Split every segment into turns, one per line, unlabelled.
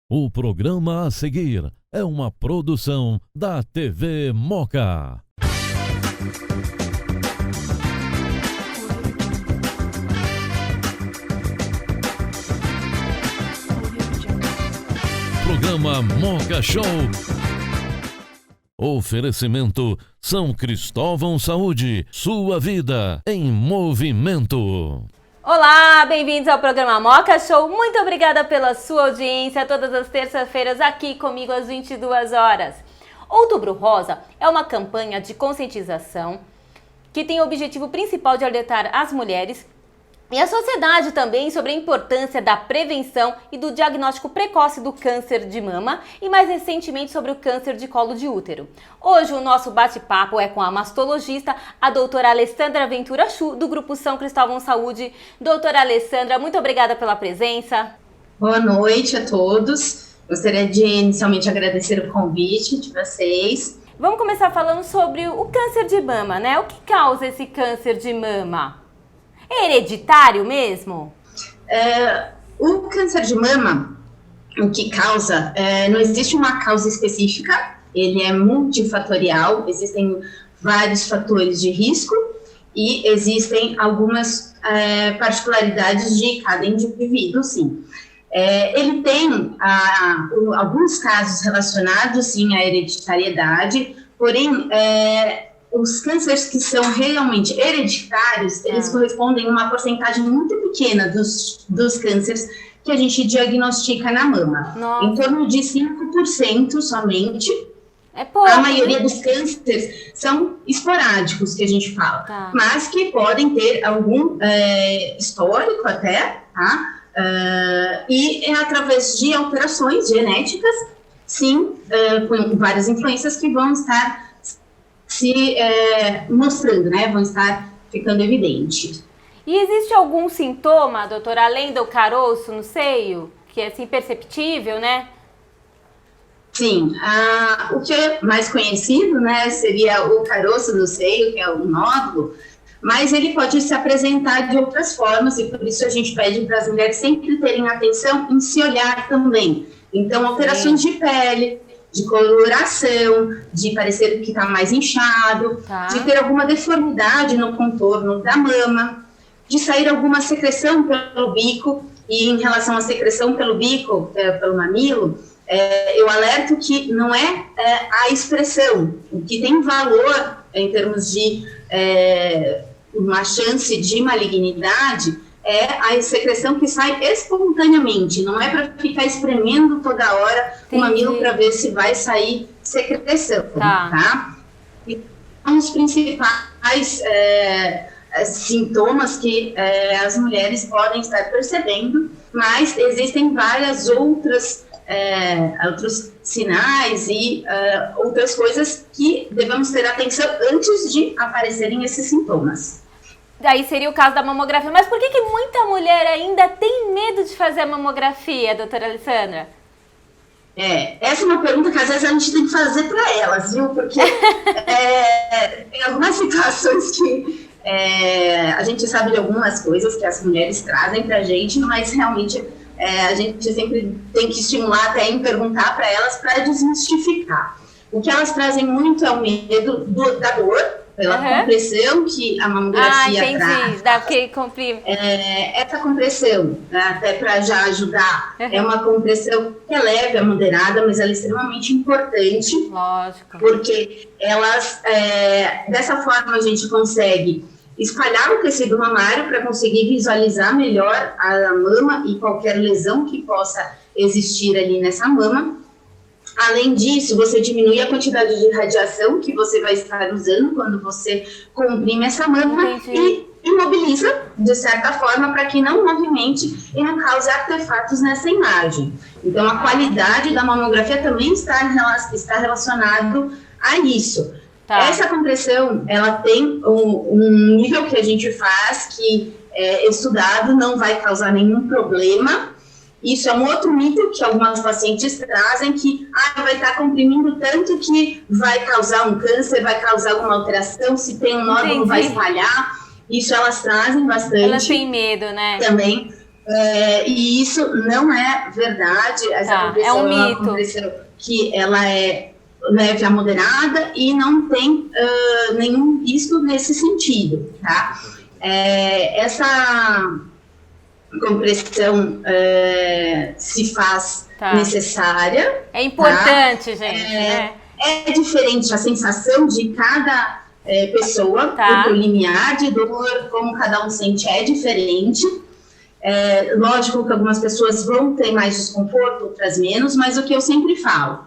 O programa a seguir é uma produção da TV Moca. Programa Moca Show. Oferecimento São Cristóvão Saúde, sua vida em movimento.
Olá, bem-vindos ao programa Moca Show. Muito obrigada pela sua audiência todas as terças-feiras aqui comigo às 22 horas. Outubro Rosa é uma campanha de conscientização que tem o objetivo principal de alertar as mulheres e a sociedade também sobre a importância da prevenção e do diagnóstico precoce do câncer de mama e mais recentemente sobre o câncer de colo de útero. Hoje o nosso bate-papo é com a mastologista, a doutora Alessandra Ventura Chu, do Grupo São Cristóvão Saúde. Doutora Alessandra, muito obrigada pela presença.
Boa noite a todos. Gostaria de inicialmente agradecer o convite de vocês.
Vamos começar falando sobre o câncer de mama, né? O que causa esse câncer de mama? É hereditário mesmo?
O câncer de mama, o que causa, não existe uma causa específica, ele é multifatorial, existem vários fatores de risco e existem algumas particularidades de cada indivíduo, sim. Ele tem alguns casos relacionados, sim, à hereditariedade, porém, os cânceres que são realmente hereditários, eles correspondem a uma porcentagem muito pequena dos cânceres que a gente diagnostica na mama.
Nossa.
Em torno de 5% somente.
É pouco.
A maioria dos cânceres são esporádicos, que a gente fala, mas que podem ter algum histórico até, tá? E é através de alterações genéticas, sim, com várias influências que vão estar se mostrando, né? Vão estar ficando evidentes.
E existe algum sintoma, doutora, além do caroço no seio, que é assim perceptível, né?
Sim, o que é mais conhecido, né, seria o caroço no seio, que é o nódulo, mas ele pode se apresentar de outras formas e por isso a gente pede para as mulheres sempre terem atenção em se olhar também. Então, alterações de pele, de coloração, de parecer que está mais inchado, de ter alguma deformidade no contorno da mama, de sair alguma secreção pelo bico, e em relação à secreção pelo bico, pelo mamilo, eu alerto que não é a expressão, o que tem valor em termos de uma chance de malignidade, é a secreção que sai espontaneamente, não é para ficar espremendo toda hora o mamilo para ver se vai sair secreção, tá? E são os principais sintomas que as mulheres podem estar percebendo, mas existem várias outros sinais e outras coisas que devemos ter atenção antes de aparecerem esses sintomas.
Daí seria o caso da mamografia. Mas por que muita mulher ainda tem medo de fazer a mamografia, doutora Alessandra?
Essa é uma pergunta que às vezes a gente tem que fazer para elas, viu? Porque tem algumas situações que a gente sabe de algumas coisas que as mulheres trazem para a gente, mas realmente a gente sempre tem que estimular até em perguntar para elas para desmistificar. O que elas trazem muito é o medo da dor, pela compressão que a mamografia traz.
Dá porque comprime.
Essa compressão, até para já ajudar, é uma compressão que é leve, é moderada, mas ela é extremamente importante.
Lógico.
Porque elas, dessa forma a gente consegue espalhar o tecido mamário para conseguir visualizar melhor a mama e qualquer lesão que possa existir ali nessa mama. Além disso, você diminui a quantidade de radiação que você vai estar usando quando você comprime essa mama e imobiliza, de certa forma, para que não movimente e não cause artefatos nessa imagem. Então, a qualidade da mamografia também está relacionado a isso. Essa compressão, ela tem um nível que a gente faz que é estudado, não vai causar nenhum problema. Isso é um outro mito que algumas pacientes trazem, que vai estar comprimindo tanto que vai causar um câncer, vai causar alguma alteração, se tem um nódulo vai espalhar. Isso elas trazem bastante.
Elas têm medo, né?
Também. E isso não é verdade. Essa
é um mito.
É uma compressão que ela é leve a moderada e não tem nenhum risco nesse sentido, tá? Essa compressão se faz necessária.
É importante, tá? Gente. Né?
É diferente a sensação de cada pessoa, o limiar de dor, como cada um sente, é diferente. Lógico que algumas pessoas vão ter mais desconforto, outras menos, mas o que eu sempre falo,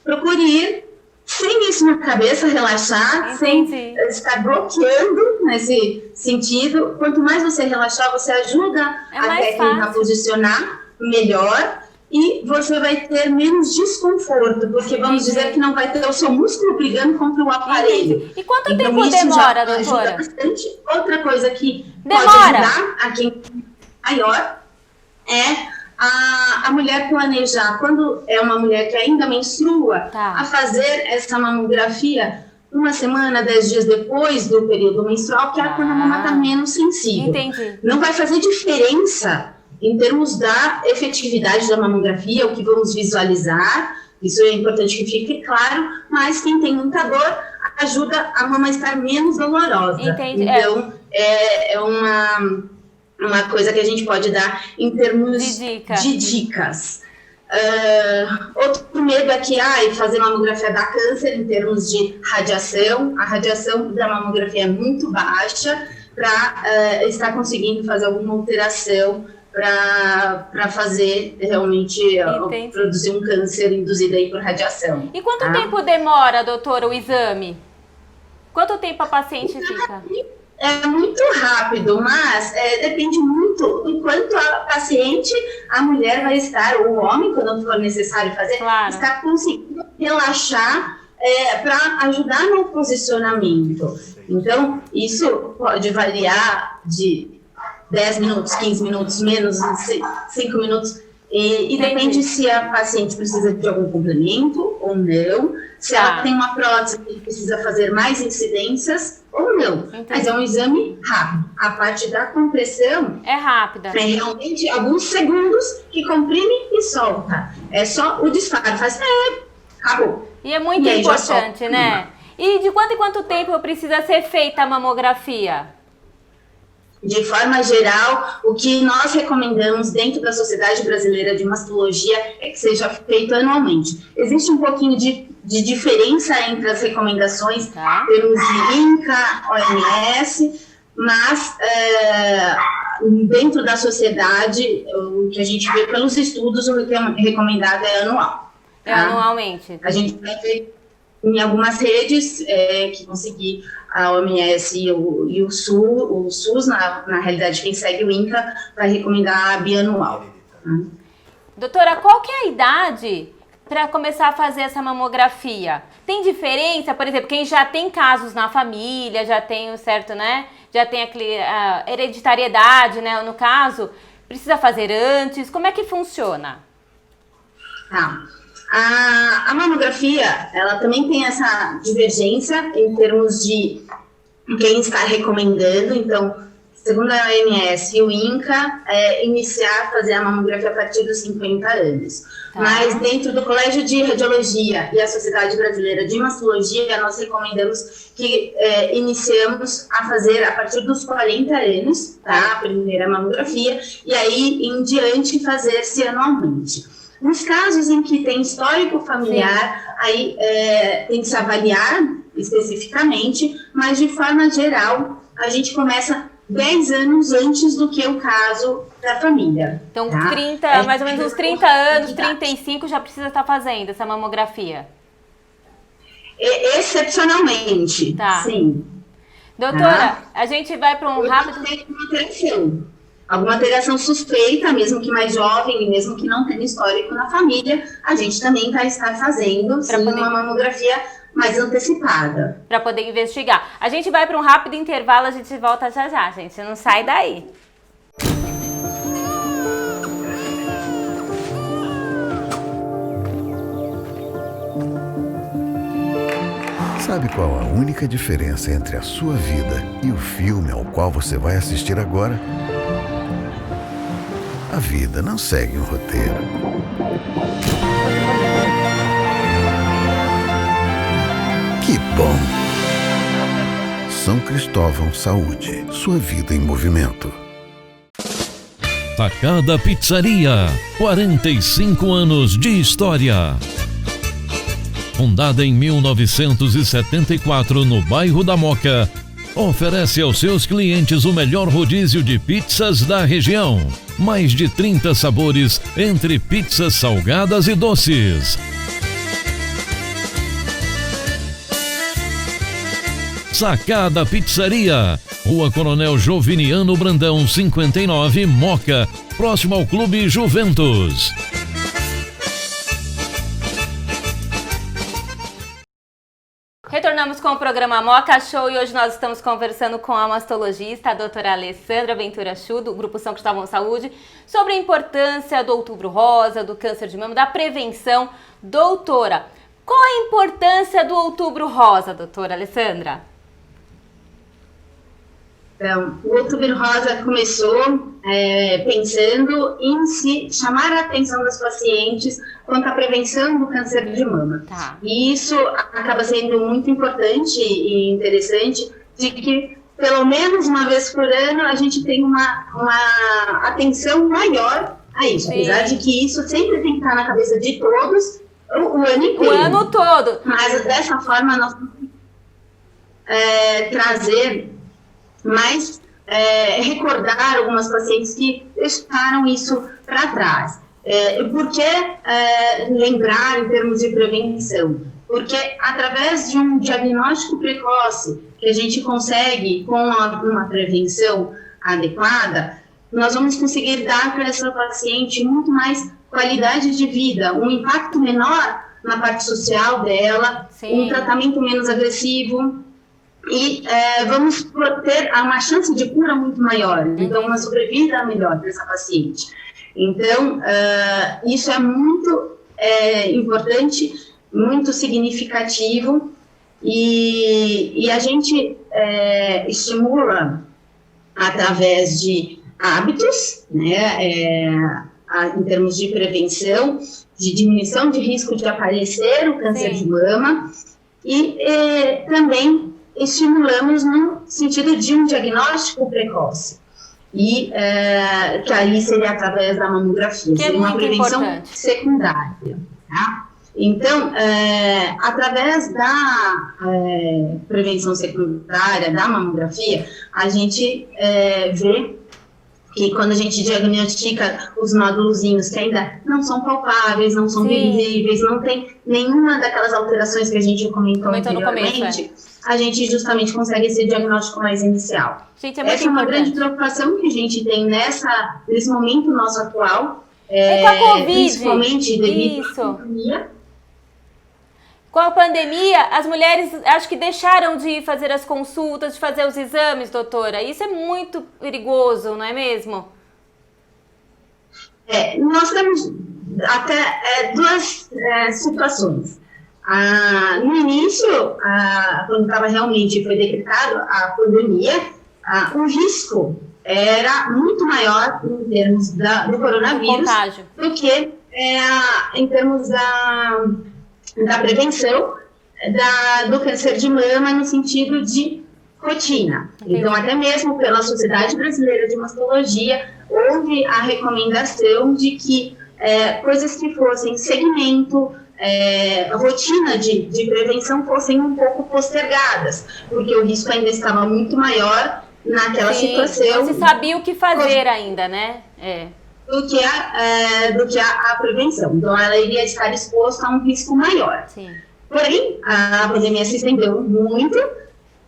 procure ir sem isso na cabeça, relaxar, sem estar bloqueando nesse sentido. Quanto mais você relaxar, você ajuda a técnica a posicionar melhor e você vai ter menos desconforto, porque vamos dizer que não vai ter o seu músculo brigando contra o aparelho.
E quanto tempo demora, doutora?
Bastante. Outra coisa que pode ajudar a quem é maior é a mulher planejar, quando é uma mulher que ainda menstrua, a fazer essa mamografia 1 semana, 10 dias depois do período menstrual, que é quando a mama está menos sensível.
Entendi.
Não vai fazer diferença em termos da efetividade da mamografia, o que vamos visualizar, isso é importante que fique claro, mas quem tem muita dor ajuda a mama a estar menos dolorosa.
Entendi.
Então, é uma coisa que a gente pode dar em termos de dicas. Outro medo é que fazer mamografia dá câncer em termos de radiação. A radiação da mamografia é muito baixa para estar conseguindo fazer alguma alteração para fazer realmente produzir um câncer induzido aí por radiação.
E quanto tempo demora, doutora, o exame? Quanto tempo a paciente fica?
É muito rápido, mas depende muito do quanto a paciente, a mulher vai estar, ou o homem, quando for necessário fazer, está conseguindo relaxar para ajudar no posicionamento. Então, isso pode variar de 10 minutos, 15 minutos, menos 5 minutos, e depende se a paciente precisa de algum complemento ou não, se ela tem uma prótese que precisa fazer mais incidências ou não. Mas é um exame rápido. A parte da compressão
é rápida.
É realmente alguns segundos que comprime e solta. É só o disparo, faz acabou.
E é muito importante, né? E de quanto em quanto tempo precisa ser feita a mamografia?
De forma geral, o que nós recomendamos dentro da Sociedade Brasileira de Mastologia é que seja feito anualmente. Existe um pouquinho de diferença entre as recomendações, termos de INCA, OMS, mas dentro da sociedade, o que a gente vê pelos estudos, o que é recomendado é anual.
É anualmente.
A gente vai ver em algumas redes que conseguir a OMS e o SUS, na realidade, quem segue o INCA, vai recomendar a bianual.
Doutora, qual que é a idade para começar a fazer essa mamografia? Tem diferença, por exemplo, quem já tem casos na família, já tem o certo, né? Já tem a hereditariedade, né? No caso, precisa fazer antes? Como é que funciona?
A mamografia, ela também tem essa divergência em termos de quem está recomendando. Então, segundo a OMS e o INCA, iniciar a fazer a mamografia a partir dos 50 anos. Mas dentro do Colégio de Radiologia e a Sociedade Brasileira de Mastologia, nós recomendamos que iniciemos a fazer a partir dos 40 anos, a primeira mamografia, e aí em diante fazer-se anualmente. Nos casos em que tem histórico familiar, aí tem que se avaliar especificamente, mas de forma geral, a gente começa 10 anos antes do que o caso da família.
Então, mais ou menos uns 30 anos, 35 já precisa estar fazendo essa mamografia?
Excepcionalmente, sim.
Doutora, a gente vai para um rápido...
Alguma alteração suspeita, mesmo que mais jovem e mesmo que não tenha histórico na família, a gente também vai estar fazendo uma mamografia mais antecipada.
Para poder investigar. A gente vai para um rápido intervalo, a gente volta já já, gente. Não sai daí.
Sabe qual a única diferença entre a sua vida e o filme ao qual você vai assistir agora? A vida não segue um roteiro. Que bom! São Cristóvão Saúde. Sua vida em movimento.
Tacada Pizzaria, 45 anos de história. Fundada em 1974 no bairro da Moca, oferece aos seus clientes o melhor rodízio de pizzas da região. Mais de 30 sabores entre pizzas salgadas e doces. Sacada Pizzaria, Rua Coronel Joviniano Brandão 59, Moca, próximo ao Clube Juventus.
Retornamos com o programa Moca Show e hoje nós estamos conversando com a mastologista, a doutora Alessandra Ventura Chu, do Grupo São Cristóvão Saúde, sobre a importância do Outubro Rosa, do câncer de mama, da prevenção. Doutora, qual a importância do Outubro Rosa, doutora Alessandra?
Então, o Outubro Rosa começou pensando em se chamar a atenção das pacientes quanto à prevenção do câncer de mama.
Tá.
E isso acaba sendo muito importante e interessante, de que pelo menos uma vez por ano a gente tem uma atenção maior a isso.
Sim.
Apesar de que isso sempre tem que estar na cabeça de todos o ano inteiro.
O ano todo.
Mas dessa forma nós trazer mais, recordar algumas pacientes que deixaram isso para trás. Por que lembrar em termos de prevenção? Porque através de um diagnóstico precoce que a gente consegue com uma prevenção adequada, nós vamos conseguir dar para essa paciente muito mais qualidade de vida, um impacto menor na parte social dela,
Sim.
um tratamento menos agressivo, e vamos ter uma chance de cura muito maior, então uma sobrevida melhor para essa paciente. Então, isso é muito importante, muito significativo, e a gente estimula através de hábitos, né, em termos de prevenção, de diminuição de risco de aparecer o câncer
Sim.
de mama, e também estimulamos no sentido de um diagnóstico precoce, e que aí seria através da mamografia,
Que
seria uma prevenção
importante.
secundária. Tá? Então, através da prevenção secundária, da mamografia, a gente vê que quando a gente diagnostica os nódulozinhos que ainda não são palpáveis, não são
Sim.
visíveis, não tem nenhuma daquelas alterações que a gente comentou
no
anteriormente,
começo,
a gente justamente consegue esse diagnóstico mais inicial.
Gente, é muito
Essa é uma grande
importante.
preocupação que a gente tem nesse momento nosso atual,
com a Covid.
principalmente devido
Isso.
à pandemia.
Com a pandemia, as mulheres acho que deixaram de fazer as consultas, de fazer os exames, doutora. Isso é muito perigoso, não é mesmo?
Nós temos até duas situações. No início, quando estava realmente foi decretado a pandemia, o risco era muito maior em termos do coronavírus
Contágio.
do que em termos da prevenção do câncer de mama no sentido de rotina.
Entendi.
Então, até mesmo pela Sociedade Brasileira de Mastologia, houve a recomendação de que coisas que fossem segmento, rotina de prevenção fossem um pouco postergadas, porque o risco ainda estava muito maior naquela situação.
Não se sabia o que fazer ainda, né?
Do que a prevenção. Então, ela iria estar exposta a um risco maior.
Sim.
Porém, a pandemia se estendeu muito.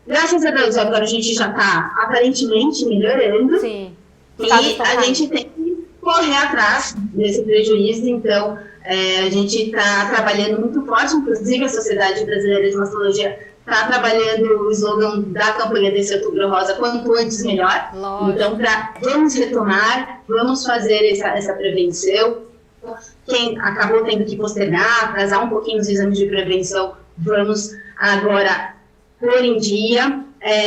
Graças a Deus, agora a gente já está aparentemente melhorando.
Sim.
E a gente tem que correr atrás desse prejuízo. Então, a gente está trabalhando muito forte, inclusive a Sociedade Brasileira de Mastologia está trabalhando o slogan da campanha desse Outubro Rosa, quanto antes melhor.
Lógico.
Então, vamos retomar, vamos fazer essa prevenção. Quem acabou tendo que postergar, atrasar um pouquinho os exames de prevenção, vamos agora pôr em dia.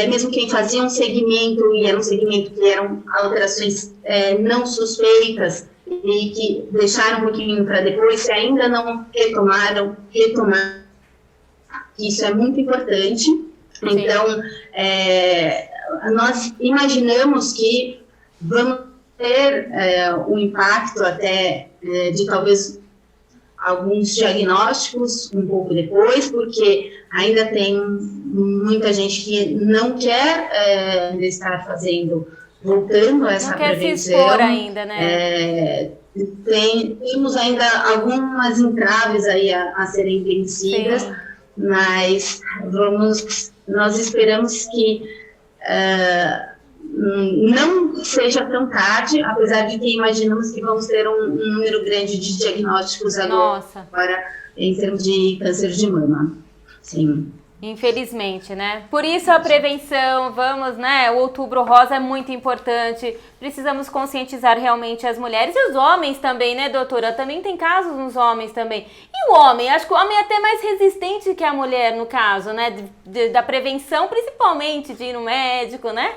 Mesmo quem fazia um segmento, e era um segmento que eram alterações não suspeitas, e que deixaram um pouquinho para depois, se ainda não retomaram, retomar. Isso é muito importante. Então, nós imaginamos que vamos ter um impacto até de talvez alguns diagnósticos um pouco depois, porque ainda tem muita gente que não quer estar voltando a essa prevenção. Não quer se expor ainda, né? Temos ainda algumas entraves aí a serem vencidas, sim, mas nós esperamos que não seja tão tarde, apesar de que imaginamos que vamos ter um número grande de diagnósticos agora em termos de câncer de mama. Sim.
Infelizmente, né? Por isso a prevenção, o Outubro Rosa é muito importante. Precisamos conscientizar realmente as mulheres e os homens também, né, doutora? Também tem casos nos homens também. E o homem? Acho que o homem é até mais resistente que a mulher, no caso, né? Da prevenção, principalmente de ir no médico, né?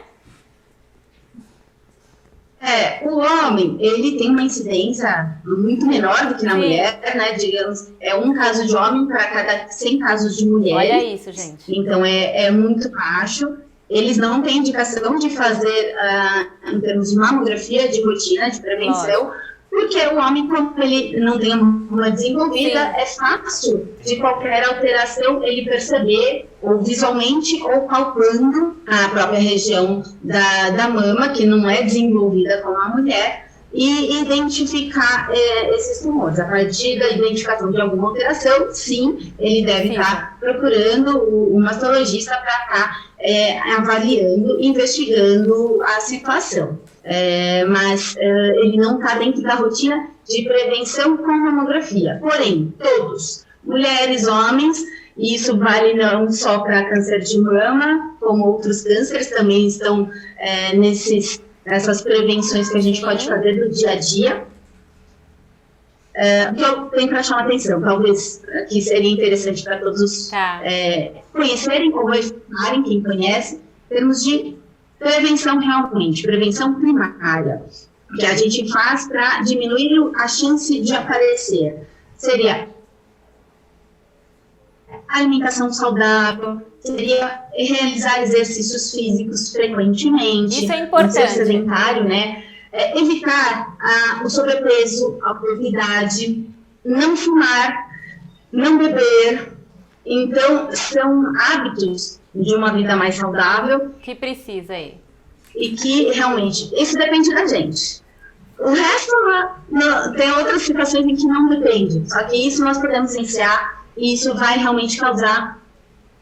O homem, ele tem uma incidência muito menor do que na
sim,
mulher, né? Digamos, é um caso de homem para cada 100 casos de mulher.
Olha isso, gente.
Então, é muito baixo. Eles não têm indicação de fazer, em termos de mamografia, de rotina, de prevenção, porque o homem, como ele não tem uma desenvolvida, sim, é fácil de qualquer alteração ele perceber, ou visualmente, ou palpando a própria região da mama, que não é desenvolvida como a mulher, e identificar esses tumores. A partir da identificação de alguma alteração, sim, ele deve estar procurando o mastologista para estar avaliando, investigando a situação. Mas ele não está dentro da rotina de prevenção com mamografia. Porém, todos, mulheres, homens, e isso vale não só para câncer de mama, como outros cânceres também estão nessas prevenções que a gente pode fazer do dia a dia. O que eu tenho para chamar a atenção, talvez que seria interessante para todos conhecerem ou estudarem, quem conhece, em termos de prevenção realmente, prevenção primária, que a gente faz para diminuir a chance de aparecer. Seria alimentação saudável, seria realizar exercícios físicos frequentemente.
Isso é importante.
Não ser sedentário, né? Evitar o sobrepeso, a obesidade, não fumar, não beber. Então, são hábitos de uma vida mais saudável.
Que precisa aí.
E que, realmente, isso depende da gente. O resto, tem outras situações em que não depende. Só que isso nós podemos iniciar e isso vai realmente causar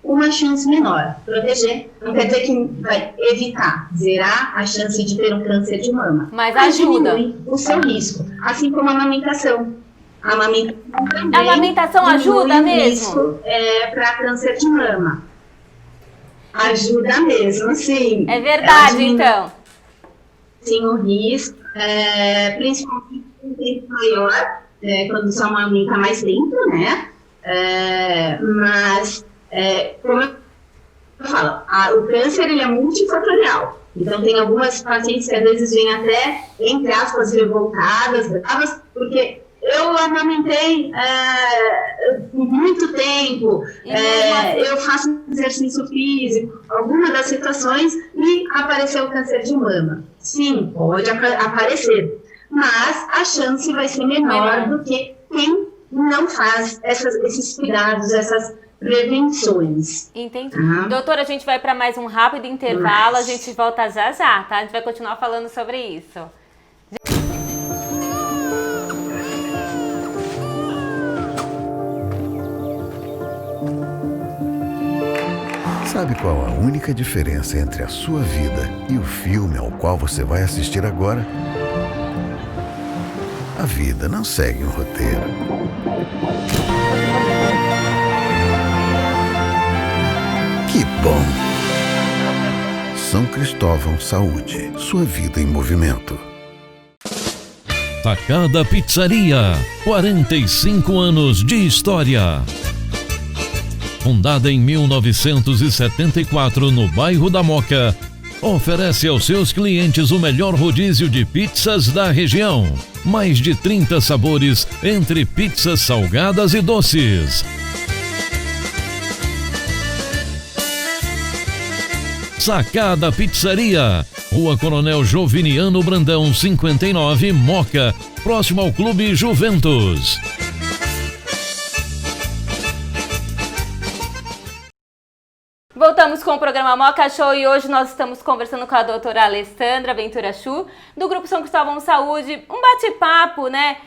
uma chance menor. Proteger não quer dizer que vai evitar, zerar a chance de ter um câncer de mama.
Mas ajuda.
Diminui o seu risco. Assim como a amamentação. A
amamentação ajuda mesmo?
Para câncer de mama. Ajuda mesmo, sim.
É verdade, então.
Sim, o risco, principalmente um tempo maior, quando sua amamenta mais tempo, né? Mas, como eu falo, o câncer ele é multifatorial. Então, tem algumas pacientes que às vezes vêm até, entre aspas, revoltadas, bravas, porque eu amamentei por muito tempo, eu faço exercício físico, alguma das situações, e apareceu o câncer de mama. Sim, pode aparecer, mas a chance vai ser menor do que quem não faz esses cuidados, essas prevenções.
Entendi. Doutora, a gente vai para mais um rápido intervalo, a gente volta já, tá? A gente vai continuar falando sobre isso.
Sabe qual a única diferença entre a sua vida e o filme ao qual você vai assistir agora? A vida não segue um roteiro. Que bom! São Cristóvão Saúde. Sua vida em movimento.
Tacada Pizzaria. 45 anos de história. Fundada em 1974 no bairro da Moca, Oferece aos seus clientes o melhor rodízio de pizzas da região. Mais de 30 sabores entre pizzas salgadas e doces. Sacada Pizzaria, Rua Coronel Joviniano Brandão 59, Moca, próximo ao Clube Juventus.
Voltamos com o programa Moca Show e hoje nós estamos conversando com a doutora Alessandra Ventura Chu, do Grupo São Cristóvão Saúde, um bate-papo, né?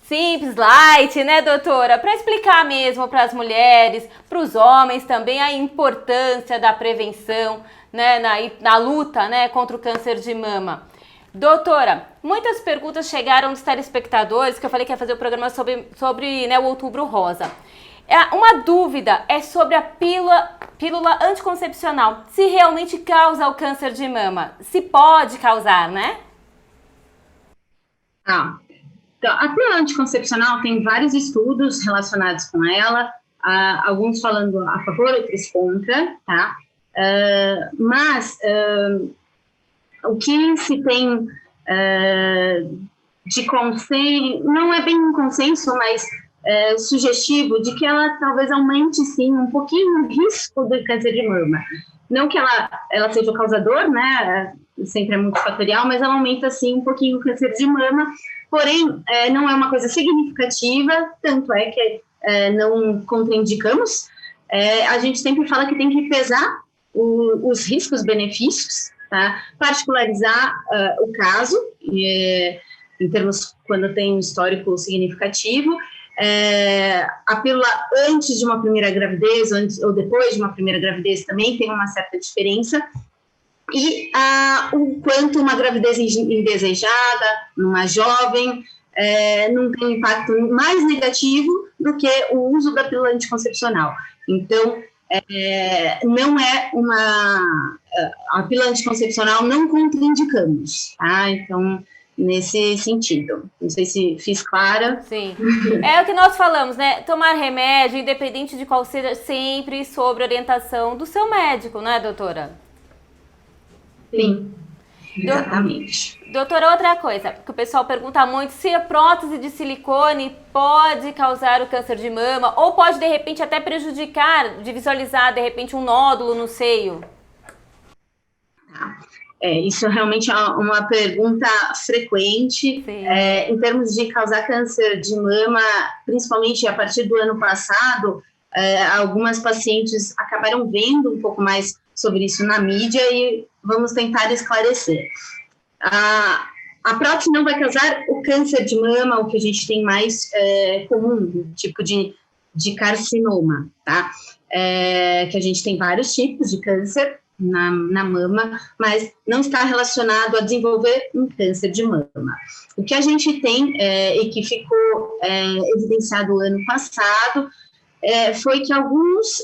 Simples, light, né, doutora? Para explicar mesmo para as mulheres, para os homens também, a importância da prevenção, né, na luta, né, contra o câncer de mama. Doutora, muitas perguntas chegaram dos telespectadores, que eu falei que ia fazer o programa sobre né, o Outubro Rosa. Uma dúvida é sobre a pílula anticoncepcional, se realmente causa o câncer de mama. Se pode causar, né?
Então, a pílula anticoncepcional tem vários estudos relacionados com ela, alguns falando a favor, outros contra, tá? Mas o que se tem de consenso, não é bem um consenso, mas sugestivo de que ela talvez aumente, sim, um pouquinho o risco do câncer de mama. Não que ela seja o causador, né? Sempre é multifatorial, mas ela aumenta, sim, um pouquinho o câncer de mama. Porém, não é uma coisa significativa, tanto é que não contraindicamos. A gente sempre fala que tem que pesar os riscos-benefícios, tá? Particularizar o caso, em termos quando tem um histórico significativo. A pílula antes de uma primeira gravidez ou depois de uma primeira gravidez também tem uma certa diferença. E o quanto uma gravidez indesejada, numa jovem, não tem um impacto mais negativo do que o uso da pílula anticoncepcional. Então, não é a pílula anticoncepcional não contraindicamos, tá? Então, nesse sentido. Não sei se fiz clara.
Sim. É o que nós falamos, né? Tomar remédio, independente de qual seja, sempre sobre orientação do seu médico, né, doutora?
Sim, exatamente.
Doutora, outra coisa, que o pessoal pergunta muito, se a prótese de silicone pode causar o câncer de mama, ou pode, de repente, até prejudicar, de visualizar, de repente, um nódulo no seio?
Isso realmente é uma pergunta frequente. Em termos de causar câncer de mama, principalmente a partir do ano passado, algumas pacientes acabaram vendo um pouco mais sobre isso na mídia e vamos tentar esclarecer. A prótese não vai causar o câncer de mama, o que a gente tem mais comum, tipo de carcinoma, tá? Que a gente tem vários tipos de câncer na mama, mas não está relacionado a desenvolver um câncer de mama. O que a gente tem e que ficou evidenciado ano passado foi que alguns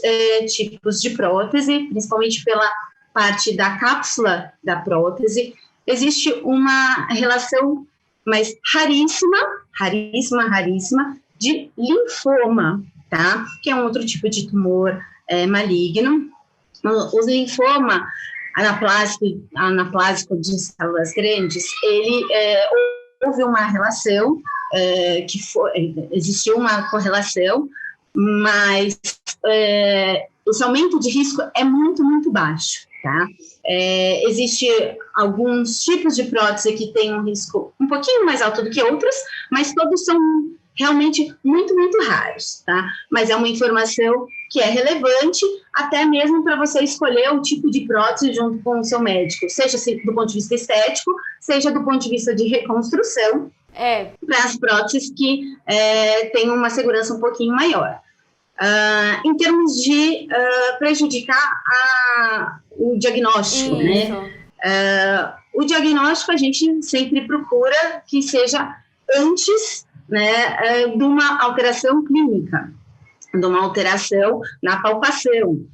tipos de prótese, principalmente pela parte da cápsula da prótese, existe uma relação, mas raríssima, de linfoma, tá? Que é um outro tipo de tumor maligno. Os linfoma anaplásico de células grandes, houve uma relação, existiu uma correlação, mas esse aumento de risco é muito, muito baixo, tá? Existe alguns tipos de prótese que têm um risco um pouquinho mais alto do que outros, mas todos são realmente muito, muito raros, tá? Mas é uma informação que é relevante até mesmo para você escolher o tipo de prótese junto com o seu médico, seja do ponto de vista estético, seja do ponto de vista de reconstrução, para as próteses que têm uma segurança um pouquinho maior. Em termos de prejudicar o diagnóstico, né? O diagnóstico a gente sempre procura que seja antes, né, de uma alteração clínica, de uma alteração na palpação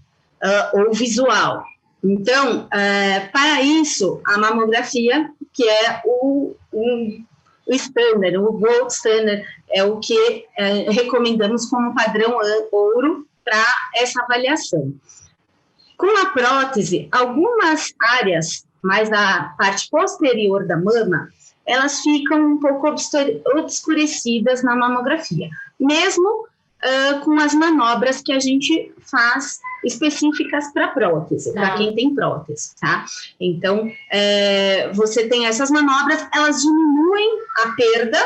ou visual. Então, para isso, a mamografia, que é o standard, o gold standard, é o que recomendamos como padrão ouro para essa avaliação. Com a prótese, algumas áreas mais a parte posterior da mama, elas ficam um pouco obscurecidas na mamografia, mesmo com as manobras que a gente faz específicas para prótese, para quem tem prótese, tá? Então, você tem essas manobras, elas diminuem a perda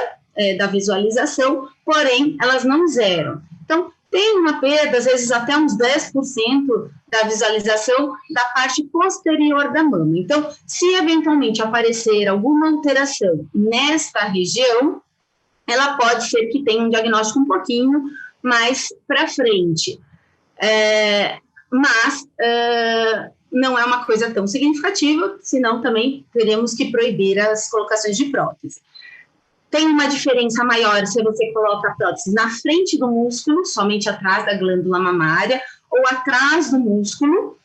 da visualização, porém, elas não zeram. Então, tem uma perda, às vezes até uns 10% da visualização da parte posterior da mama. Então, se eventualmente aparecer alguma alteração nesta região, ela pode ser que tenha um diagnóstico um pouquinho mais para frente. Mas não é uma coisa tão significativa, senão também teremos que proibir as colocações de prótese. Tem uma diferença maior se você coloca a prótese na frente do músculo, somente atrás da glândula mamária, ou atrás do músculo.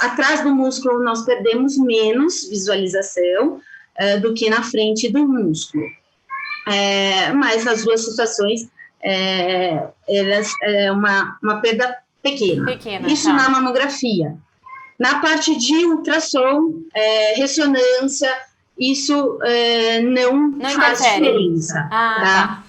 Atrás do músculo nós perdemos menos visualização do que na frente do músculo. Mas as duas situações, elas uma perda pequena. Isso na mamografia. Na parte de ultrassom, ressonância, isso não faz diferença. Tá?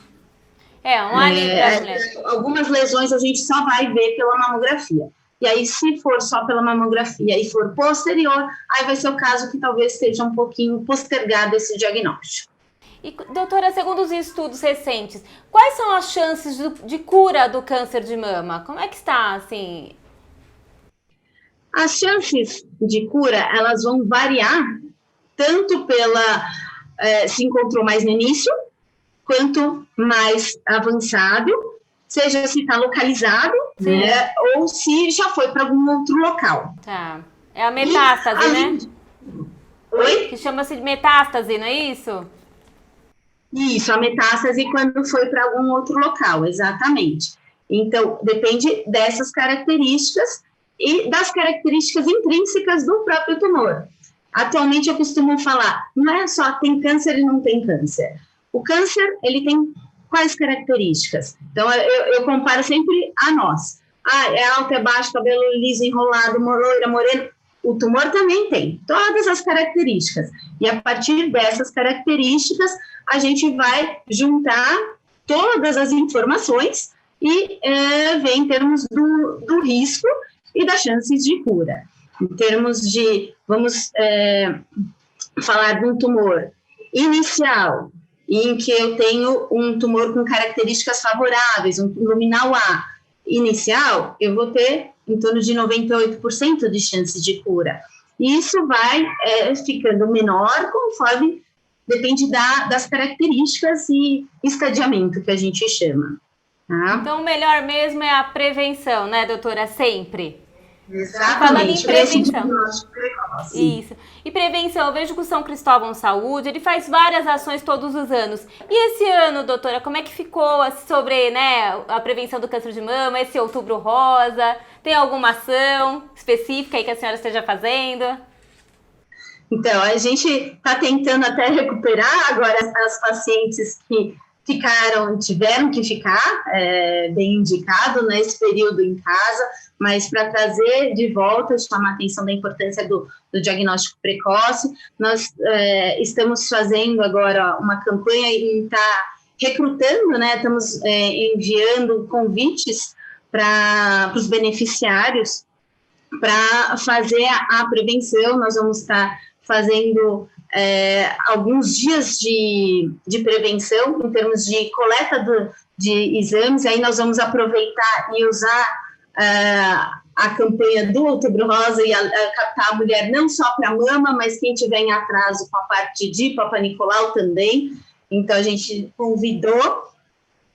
Algumas lesões a gente só vai ver pela mamografia. E aí, se for só pela mamografia e for posterior, aí vai ser o caso que talvez esteja um pouquinho postergado esse diagnóstico.
E, doutora, segundo os estudos recentes, quais são as chances de cura do câncer de mama? Como é que está, assim?
As chances de cura, elas vão variar tanto se encontrou mais no início, quanto mais avançado, seja se está localizado, né, ou se já foi para algum outro local.
Tá. É a metástase, né?
Oi?
Que chama-se de metástase, não é isso?
Isso, a metástase quando foi para algum outro local, exatamente. Então, depende dessas características e das características intrínsecas do próprio tumor. Atualmente eu costumo falar, não é só tem câncer e não tem câncer. O câncer, ele tem quais características? Então, eu comparo sempre a nós. É alto, é baixo, cabelo liso, enrolado, loira, moreno. O tumor também tem todas as características. E a partir dessas características, a gente vai juntar todas as informações e ver em termos do risco e das chances de cura. Em termos de, vamos falar de um tumor inicial, em que eu tenho um tumor com características favoráveis, um luminal A inicial, eu vou ter em torno de 98% de chance de cura. E isso vai ficando menor conforme depende das características e estadiamento que a gente chama. Tá?
Então, o melhor mesmo é a prevenção, né, doutora? Sempre.
Exatamente.
Falando em prevenção. Isso. E prevenção, eu vejo que o São Cristóvão Saúde, ele faz várias ações todos os anos. E esse ano, doutora, como é que ficou sobre, né, a prevenção do câncer de mama, esse Outubro Rosa? Tem alguma ação específica aí que a senhora esteja fazendo?
Então, a gente está tentando até recuperar agora as pacientes que tiveram que ficar, bem indicado, nesse período em casa, mas para trazer de volta, chamar a atenção da importância do diagnóstico precoce. Nós estamos fazendo agora uma campanha e está recrutando, né? Estamos enviando convites para os beneficiários para fazer a prevenção. Nós vamos estar fazendo alguns dias de prevenção em termos de coleta de exames. Aí nós vamos aproveitar e usar a campanha do Outubro Rosa e captar a mulher não só para mama, mas quem tiver em atraso com a parte de Papa Nicolau também. Então, a gente convidou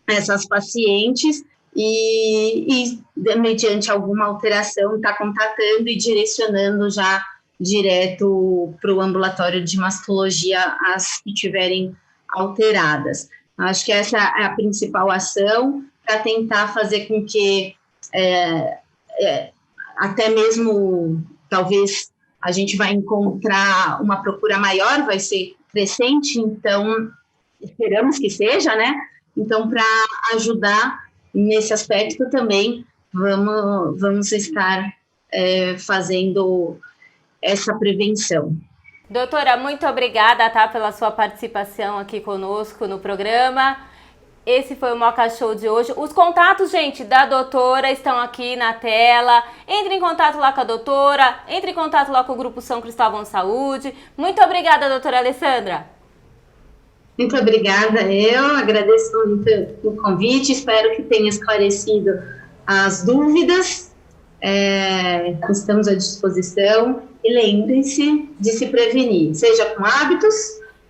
essas pacientes e mediante alguma alteração, está contatando e direcionando já direto para o ambulatório de mastologia as que tiverem alteradas. Acho que essa é a principal ação para tentar fazer com que até mesmo, talvez, a gente vai encontrar uma procura maior, vai ser crescente, então, esperamos que seja, né? Então, para ajudar nesse aspecto também, vamos estar fazendo essa prevenção.
Doutora, muito obrigada, tá, pela sua participação aqui conosco no programa. Esse foi o Moca Show de hoje. Os contatos, gente, da doutora estão aqui na tela. Entre em contato lá com a doutora, entre em contato lá com o Grupo São Cristóvão Saúde. Muito obrigada, doutora Alessandra.
Muito obrigada, eu agradeço muito o convite, espero que tenha esclarecido as dúvidas, estamos à disposição e lembrem-se de se prevenir, seja com hábitos,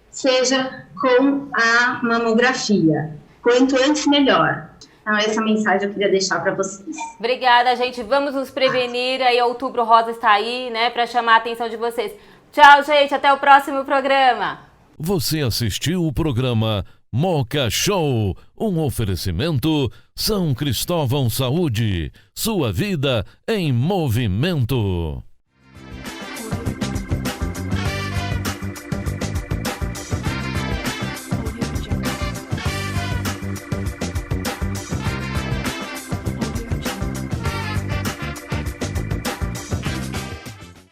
seja com a mamografia, quanto antes melhor. Então essa mensagem eu queria deixar para vocês.
Obrigada, gente, vamos nos prevenir, aí Outubro Rosa está aí, né, para chamar a atenção de vocês. Tchau, gente, até o próximo programa.
Você assistiu o programa Moca Show, um oferecimento São Cristóvão Saúde, sua vida em movimento.